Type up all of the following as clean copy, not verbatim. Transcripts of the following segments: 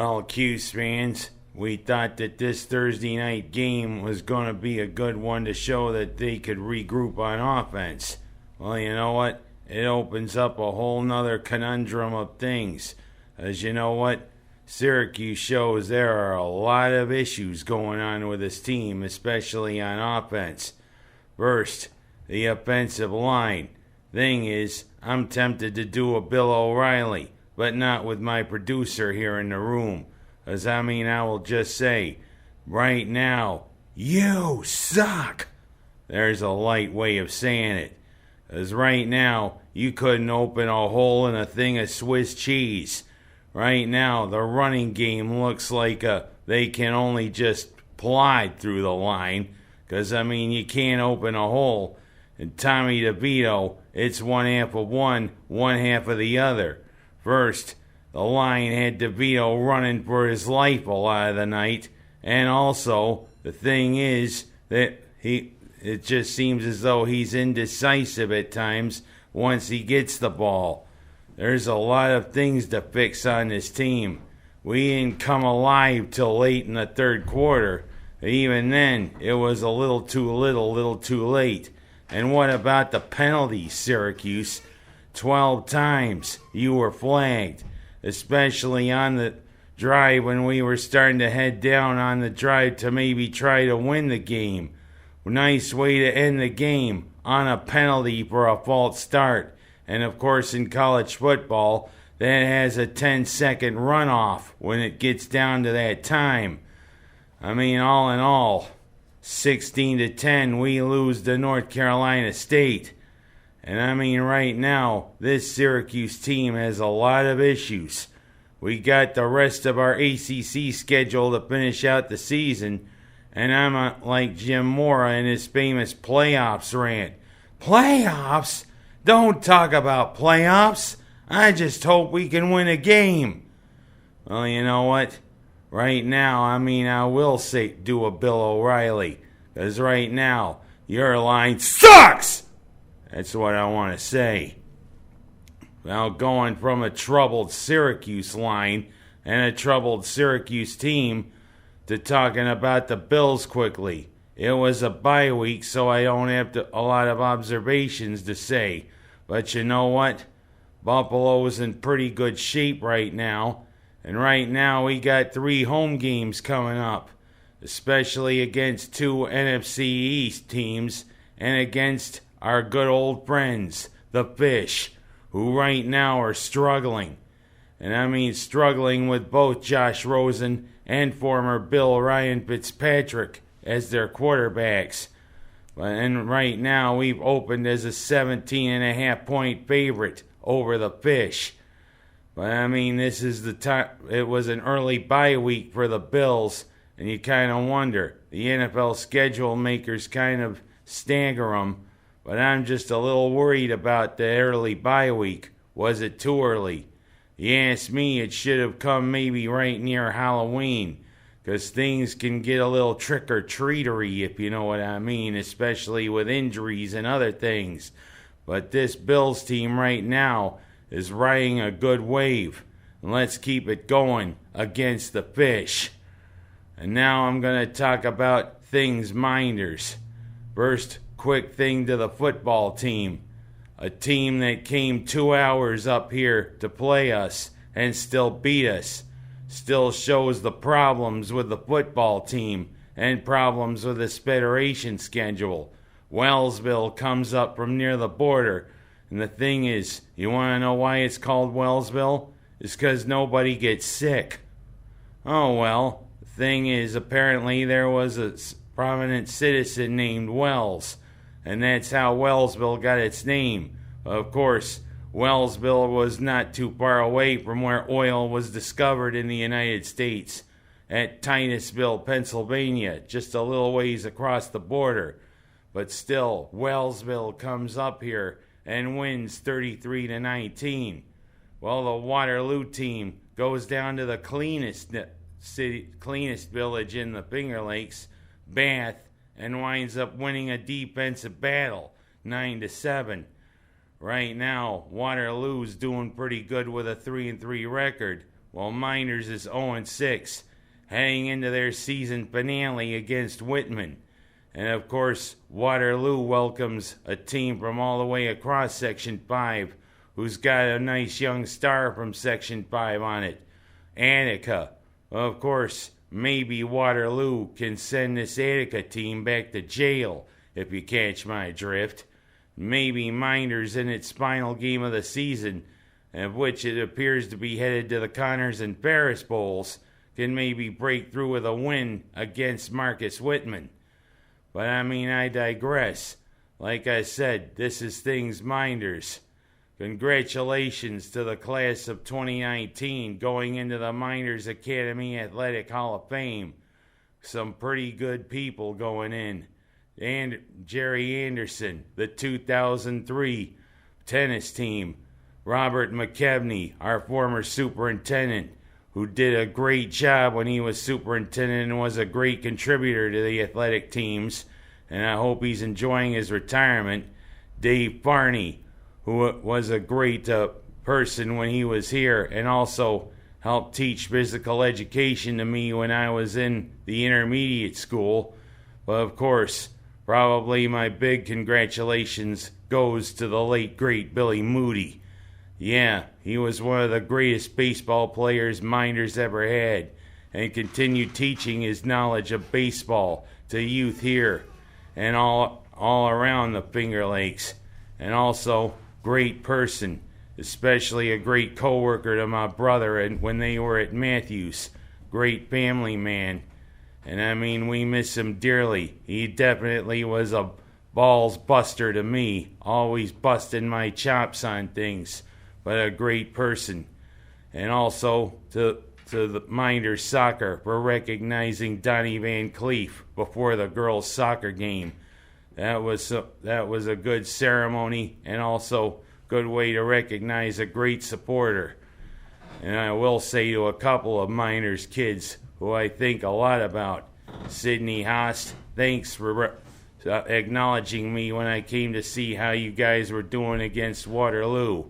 Well, Cuse fans, we thought that this Thursday night game was going to be a good one to show that they could regroup on offense. Well, you know what? It opens up a whole nother conundrum of things. As you know what? Syracuse shows there are a lot of issues going on with this team, especially on offense. First, the offensive line. Thing is, I'm tempted to do a Bill O'Reilly, but not with my producer here in the room. I will just say, right now, you suck. There's a light way of saying it. As right now, you couldn't open a hole in a thing of Swiss cheese. Right now, the running game looks like they can only just plod through the line. You can't open a hole. And Tommy DeVito, it's one half of one half of the other. First, the line had DeVito running for his life a lot of the night. And also, the thing is that it just seems as though he's indecisive at times once he gets the ball. There's a lot of things to fix on this team. We didn't come alive till late in the third quarter. Even then, it was a little too late. And what about the penalties, Syracuse? 12 times you were flagged, especially on the drive when we were starting to head down on the drive to maybe try to win the game. Nice way to end the game, on a penalty for a false start. And of course in college football, that has a 10-second runoff when it gets down to that time. All in all, 16-10, we lose to North Carolina State. And right now, this Syracuse team has a lot of issues. We got the rest of our ACC schedule to finish out the season, and I'm like Jim Mora in his famous playoffs rant. Playoffs? Don't talk about playoffs. I just hope we can win a game. Well, you know what? Right now, I will do a Bill O'Reilly. Because right now, your line sucks! That's what I want to say. Well, going from a troubled Syracuse line and a troubled Syracuse team to talking about the Bills quickly. It was a bye week, so I don't have a lot of observations to say. But you know what? Buffalo's in pretty good shape right now. And right now we got 3 home games coming up. Especially against 2 NFC East teams. And against our good old friends, the Fish. Who right now are struggling. And struggling with both Josh Rosen and former Bill Ryan Fitzpatrick as their quarterbacks. And right now we've opened as a 17.5 point favorite over the Fish. But this is the time. It was an early bye week for the Bills, and you kind of wonder. The NFL schedule makers kind of stagger them, but I'm just a little worried about the early bye week. Was it too early? You ask me, it should have come maybe right near Halloween. Because things can get a little trick-or-treatery, if you know what I mean, especially with injuries and other things. But this Bills team right now is riding a good wave. And let's keep it going against the Fish. And now I'm going to talk about things minders. First, quick thing to the football team. A team that came 2 hours up here to play us and still beat us. Still shows the problems with the football team and problems with this federation schedule. Wellsville comes up from near the border. And the thing is, you want to know why it's called Wellsville? It's because nobody gets sick. Oh well, the thing is, apparently there was a prominent citizen named Wells. And that's how Wellsville got its name. Of course, Wellsville was not too far away from where oil was discovered in the United States, at Titusville, Pennsylvania, just a little ways across the border. But still, Wellsville comes up here and wins 33-19. Well, the Waterloo team goes down to the cleanest village in the Finger Lakes, Bath, and winds up winning a defensive battle, 9-7. Right now, Waterloo's doing pretty good with a 3-3 record, while Miners is 0-6, heading into their season finale against Whitman. And of course, Waterloo welcomes a team from all the way across Section 5 who's got a nice young star from Section 5 on it, Attica. Of course, maybe Waterloo can send this Attica team back to jail, if you catch my drift. Maybe Miners in its final game of the season, of which it appears to be headed to the Connors and Ferris Bowls, can maybe break through with a win against Marcus Whitman. But I digress. Like I said, this is things Minders. Congratulations to the class of 2019 going into the Miners Academy Athletic Hall of Fame. Some pretty good people going in. And Jerry Anderson, the 2003 tennis team. Robert McKevney, our former superintendent, who did a great job when he was superintendent and was a great contributor to the athletic teams. And I hope he's enjoying his retirement. Dave Barney, who was a great person when he was here and also helped teach physical education to me when I was in the intermediate school. But of course, probably my big congratulations goes to the late great Billy Moody. Yeah, he was one of the greatest baseball players Minders ever had and continued teaching his knowledge of baseball to youth here and all around the Finger Lakes. And also, great person, especially a great co-worker to my brother and when they were at Matthews. Great family man. And we miss him dearly. He definitely was a balls buster to me, always busting my chops on things, but a great person. And also to the Minders Soccer for recognizing Donnie Van Cleef before the girls' soccer game. That was a good ceremony and also good way to recognize a great supporter. And I will say to a couple of Miners kids who I think a lot about, Sydney Haast, thanks for acknowledging me when I came to see how you guys were doing against Waterloo.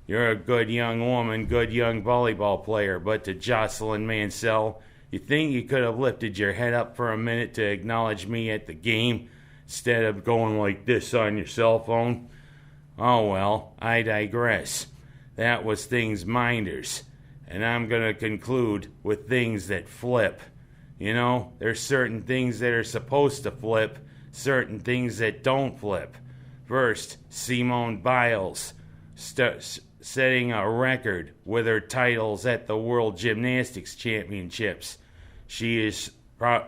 You're a good young woman, good young volleyball player, but to Jocelyn Mansell, you think you could have lifted your head up for a minute to acknowledge me at the game instead of going like this on your cell phone? Oh well, I digress. That was things Minders. And I'm going to conclude with things that flip. You know, there's certain things that are supposed to flip, certain things that don't flip. First, Simone Biles setting a record with her titles at the World Gymnastics Championships. She is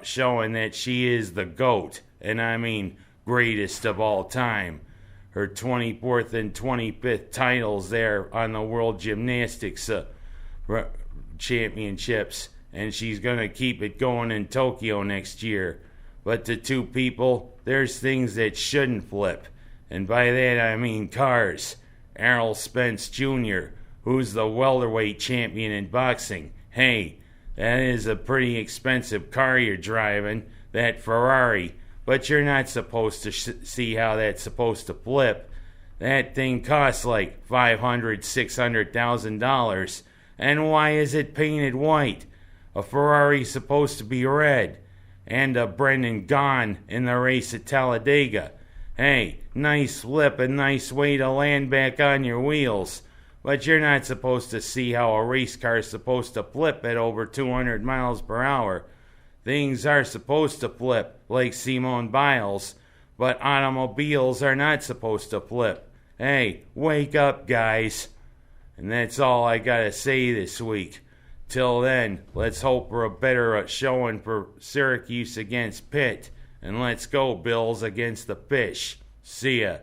showing that she is the GOAT, and greatest of all time. Her 24th and 25th titles there on the World Gymnastics Championships, and she's going to keep it going in Tokyo next year. But to two people, there's things that shouldn't flip, and by that I mean cars. Errol Spence Jr., who's the welterweight champion in boxing. Hey, that is a pretty expensive car you're driving, that Ferrari, but you're not supposed to see how that's supposed to flip. That thing costs like $500,000, $600,000. And why is it painted white? A Ferrari's supposed to be red. And a Brendan Gaughan in the race at Talladega. Hey, nice flip, a nice way to land back on your wheels. But you're not supposed to see how a race car's supposed to flip at over 200 miles per hour. Things are supposed to flip, like Simone Biles, but automobiles are not supposed to flip. Hey, wake up, guys. And that's all I gotta say this week. Till then, let's hope for a better showing for Syracuse against Pitt. And let's go, Bills against the Fish. See ya.